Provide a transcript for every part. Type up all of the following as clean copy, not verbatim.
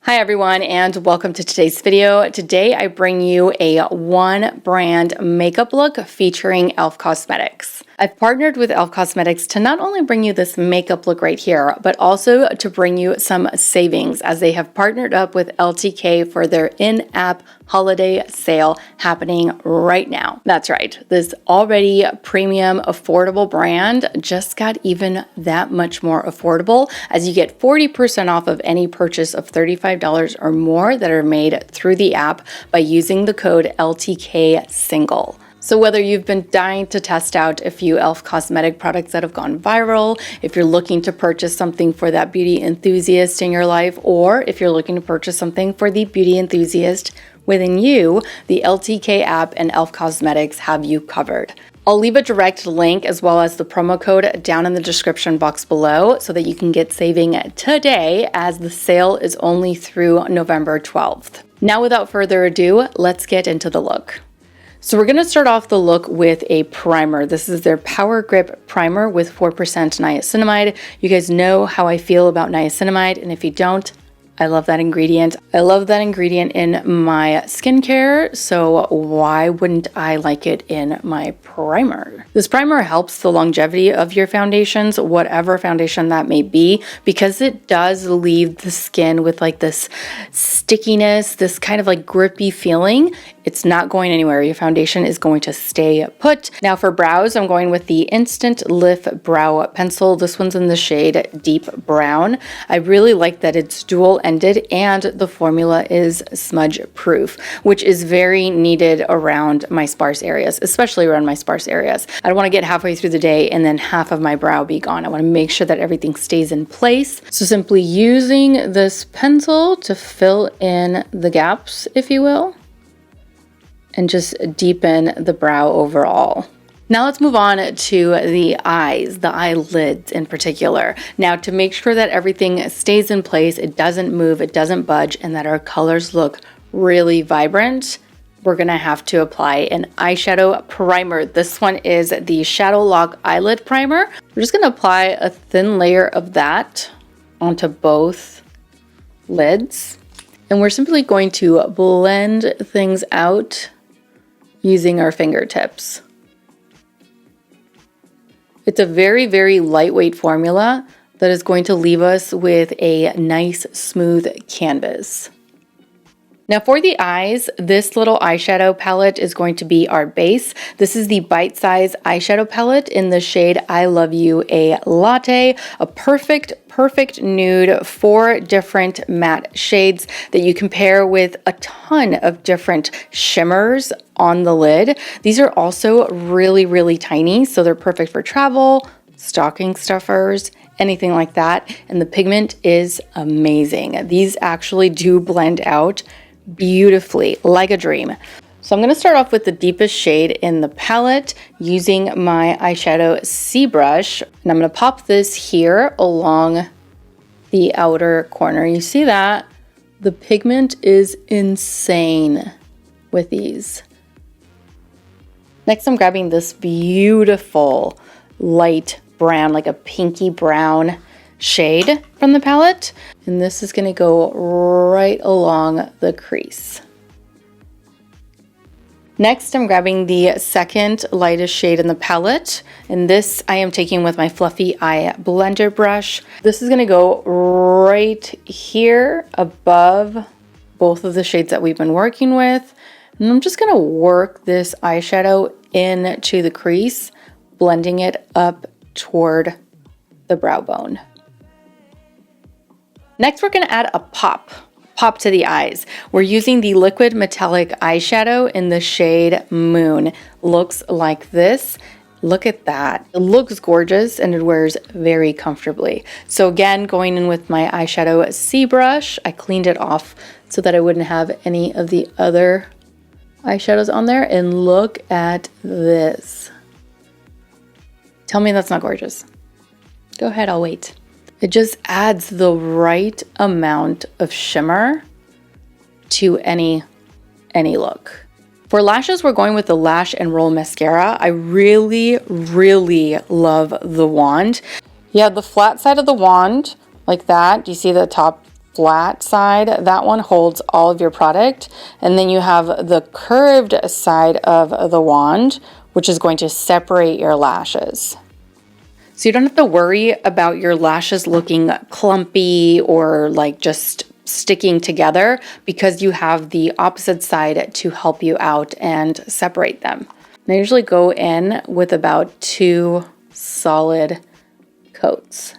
Hi everyone, and welcome to today's video. Today I bring you a one brand makeup look featuring E.L.F Cosmetics. I've partnered with E.L.F Cosmetics to not only bring you this makeup look right here, but also to bring you some savings as they have partnered up with LTK for their in-app holiday sale happening right now. That's right, this already premium affordable brand just got even that much more affordable as you get 40% off of any purchase of $35 or more that are made through the app by using the code LTK single. So whether you've been dying to test out a few E.L.F cosmetic products that have gone viral, if you're looking to purchase something for that beauty enthusiast in your life, or if you're looking to purchase something for the beauty enthusiast within you, the LTK app and E.L.F Cosmetics have you covered. I'll leave a direct link as well as the promo code down in the description box below so that you can get saving today as the sale is only through November 12th. Now without further ado, let's get into the look. So we're going to start off the look with a primer. This is their Power Grip Primer with 4% niacinamide. You guys know how I feel about niacinamide, and if you don't, I love that ingredient. I love that ingredient in my skincare, so why wouldn't I like it in my primer? This primer helps the longevity of your foundations, whatever foundation that may be, because it does leave the skin with like this stickiness, this kind of like grippy feeling. It's not going anywhere. Your foundation is going to stay put. Now for brows, I'm going with the Instant Lift Brow Pencil. This one's in the shade Deep Brown. I really like that it's dual-ended and the formula is smudge proof, which is very needed around my sparse areas, especially around my sparse areas. I don't want to get halfway through the day and then half of my brow be gone. I want to make sure that everything stays in place. So simply using this pencil to fill in the gaps, if you will, and just deepen the brow overall. Now let's move on to the eyes, the eyelids in particular. Now to make sure that everything stays in place, it doesn't move, it doesn't budge, and that our colors look really vibrant, we're gonna have to apply an eyeshadow primer. This one is the Shadow Lock Eyelid Primer. We're just gonna apply a thin layer of that onto both lids. And we're simply going to blend things out using our fingertips. It's a very, very lightweight formula that is going to leave us with a nice, smooth canvas. Now for the eyes, this little eyeshadow palette is going to be our base. This is the Bite Size eyeshadow palette in the shade I Love You a Latte, a perfect nude, 4 different matte shades that you can pair with a ton of different shimmers on the lid. These are also really, really tiny, so they're perfect for travel, stocking stuffers, anything like that. And the pigment is amazing. These actually do blend out beautifully, like a dream. So I'm going to start off with the deepest shade in the palette using my eyeshadow C brush, and I'm going to pop this here along the outer corner. You see that? The pigment is insane with these. Next, I'm grabbing this beautiful light brown, like a pinky brown shade from the palette, and this is going to go right along the crease. Next, I'm grabbing the second lightest shade in the palette, and this I am taking with my fluffy eye blender brush. This is going to go right here above both of the shades that we've been working with, and I'm just going to work this eyeshadow into the crease, blending it up toward the brow bone. Next, we're going to add a pop to the eyes. We're using the liquid metallic eyeshadow in the shade Moon. Looks like this. Look at that. It looks gorgeous and it wears very comfortably. So again, going in with my eyeshadow C brush, I cleaned it off so that I wouldn't have any of the other eyeshadows on there. And look at this. Tell me that's not gorgeous. Go ahead, I'll wait. It just adds the right amount of shimmer to any look. For lashes, we're going with the Lash and Roll Mascara. I really, really love the wand. You have the flat side of the wand like that. Do you see the top flat side, that one holds all of your product. And then you have the curved side of the wand, which is going to separate your lashes. So you don't have to worry about your lashes looking clumpy or like just sticking together, because you have the opposite side to help you out and separate them. And I usually go in with about 2 solid coats.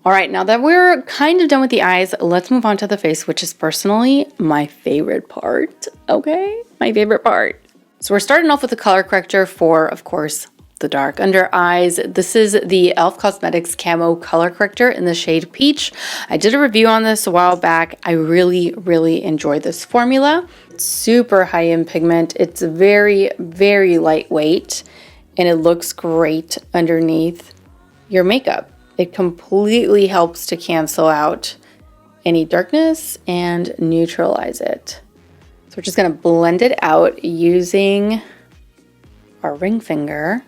All right, now that we're kind of done with the eyes, let's move on to the face, which is personally my favorite part, okay? My favorite part. So we're starting off with the color corrector for, of course, the dark under eyes. This is the E.L.F. Cosmetics Camo Color Corrector in the shade Peach. I did a review on this a while back. I really enjoyed this formula. It's super high in pigment. It's very lightweight, and it looks great underneath your makeup. It completely helps to cancel out any darkness and neutralize it. So we're just gonna blend it out using our ring finger.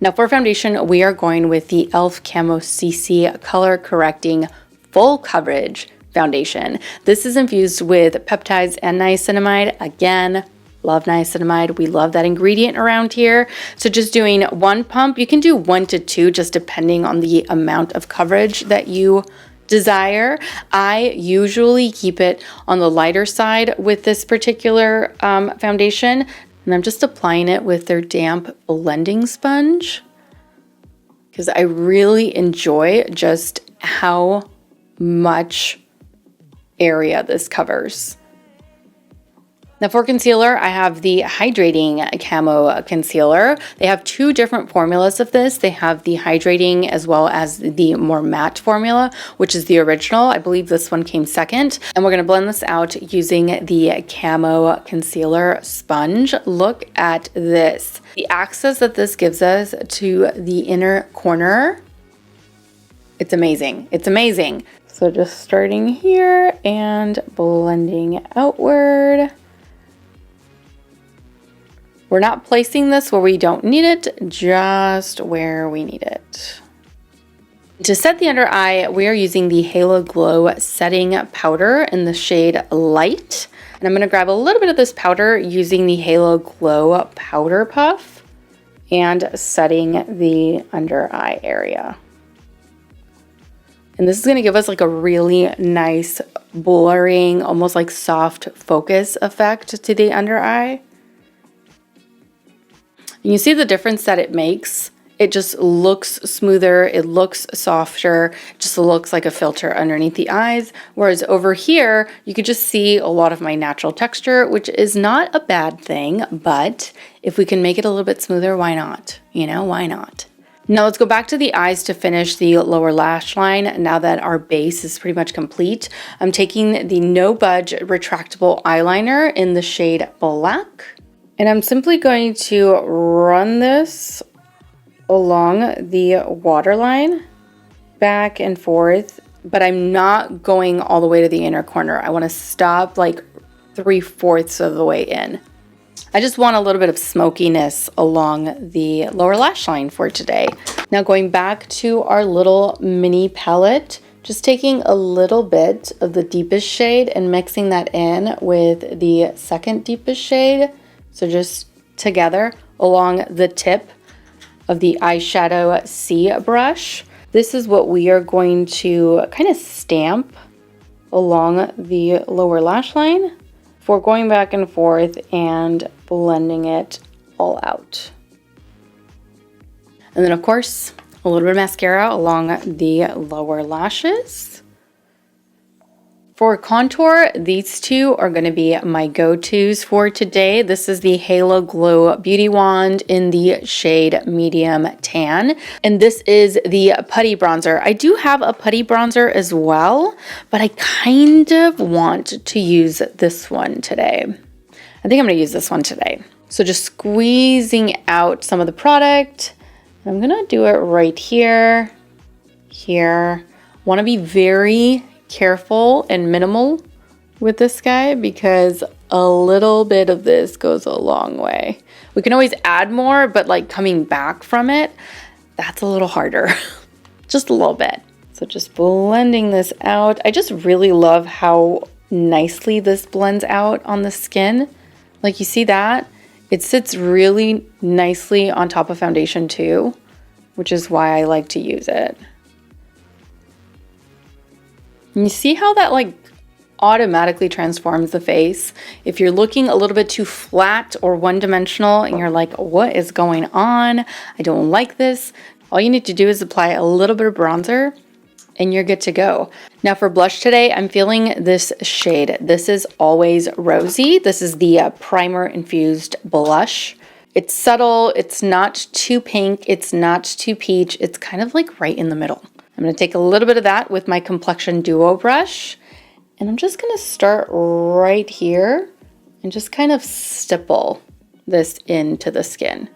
Now for foundation, we are going with the E.L.F. Camo CC Color Correcting Full Coverage Foundation. This is infused with peptides and niacinamide. Again, love niacinamide. We love that ingredient around here. So just doing 1 pump, you can do 1 to 2, just depending on the amount of coverage that you desire. I usually keep it on the lighter side with this particular foundation. And I'm just applying it with their damp blending sponge, because I really enjoy just how much area this covers. Now for concealer, I have the Hydrating Camo Concealer. They have 2 different formulas of this. They have the hydrating as well as the more matte formula, which is the original. I believe this one came second. And we're gonna blend this out using the Camo Concealer Sponge. Look at this. The access that this gives us to the inner corner, it's amazing. It's amazing. So just starting here and blending outward. We're not placing this where we don't need it, just where we need it. To set the under eye, we are using the Halo Glow Setting Powder in the shade Light. And I'm gonna grab a little bit of this powder using the Halo Glow Powder Puff and setting the under eye area. And this is gonna give us like a really nice blurring, almost like soft focus effect to the under eye. You see the difference that it makes. It just looks smoother, it looks softer, it just looks like a filter underneath the eyes. Whereas over here, you could just see a lot of my natural texture, which is not a bad thing, but if we can make it a little bit smoother, why not? You know, why not? Now let's go back to the eyes to finish the lower lash line. Now that our base is pretty much complete, I'm taking the No Budge Retractable Eyeliner in the shade Black. And I'm simply going to run this along the waterline, back and forth, but I'm not going all the way to the inner corner. I want to stop like 3/4 of the way in. I just want a little bit of smokiness along the lower lash line for today. Now going back to our little mini palette, just taking a little bit of the deepest shade and mixing that in with the second deepest shade. So just together along the tip of the Eyeshadow C brush. This is what we are going to kind of stamp along the lower lash line for going back and forth and blending it all out. And then of course, a little bit of mascara along the lower lashes. For contour, these 2 are going to be my go-tos for today. This is the Halo Glow Beauty Wand in the shade Medium Tan. And this is the Putty Bronzer. I do have a Putty Bronzer as well, but I kind of want to use this one today. I think I'm going to use this one today. So just squeezing out some of the product. I'm going to do it right here, here. Want to be very careful and minimal with this guy because a little bit of this goes a long way. We can always add more, but like coming back from it, that's a little harder. Just a little bit. So just blending this out. I just really love how nicely this blends out on the skin. Like, you see that? It sits really nicely on top of foundation too, which is why I like to use it. And you see how that like automatically transforms the face? If you're looking a little bit too flat or one-dimensional and you're like, what is going on? I don't like this. All you need to do is apply a little bit of bronzer and you're good to go. Now for blush today, I'm feeling this shade. This is Always Rosy. This is the primer infused blush. It's subtle, it's not too pink, it's not too peach, it's kind of like right in the middle. I'm gonna take a little bit of that with my Complexion Duo brush, and I'm just gonna start right here and just kind of stipple this into the skin.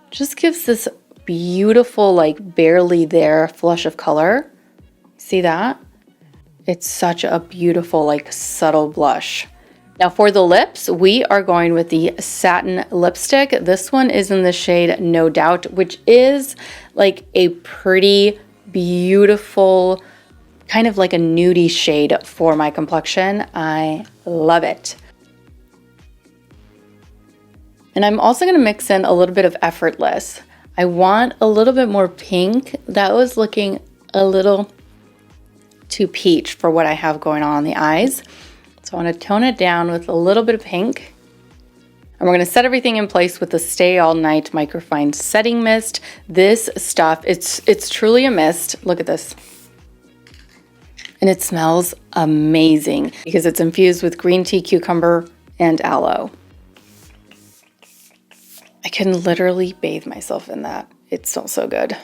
Just gives this beautiful, like barely there flush of color. See that? It's such a beautiful, like subtle blush. Now for the lips, we are going with the Satin Lipstick. This one is in the shade No Doubt, which is like a pretty beautiful, kind of like a nudie shade for my complexion. I love it. And I'm also gonna mix in a little bit of Effortless. I want a little bit more pink. That was looking a little too peach for what I have going on the eyes. So I want to tone it down with a little bit of pink. And we're going to set everything in place with the Stay All Night Microfine Setting Mist. This stuff, it's truly a mist. Look at this. And it smells amazing because it's infused with green tea, cucumber, and aloe. I can literally bathe myself in that. It smells so good.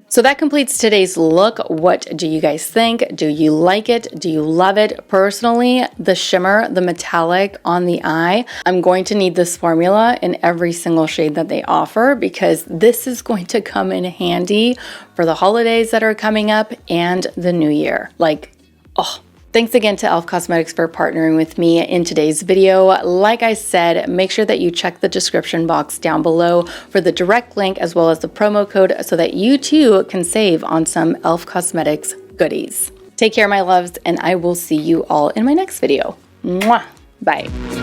So that completes today's look. What do you guys think? Do you like it? Do you love it? Personally, the shimmer, the metallic on the eye, I'm going to need this formula in every single shade that they offer because this is going to come in handy for the holidays that are coming up and the new year. Like, oh. Thanks again to E.L.F Cosmetics for partnering with me in today's video. Like I said, make sure that you check the description box down below for the direct link as well as the promo code so that you too can save on some E.L.F Cosmetics goodies. Take care, my loves, and I will see you all in my next video. Mwah! Bye.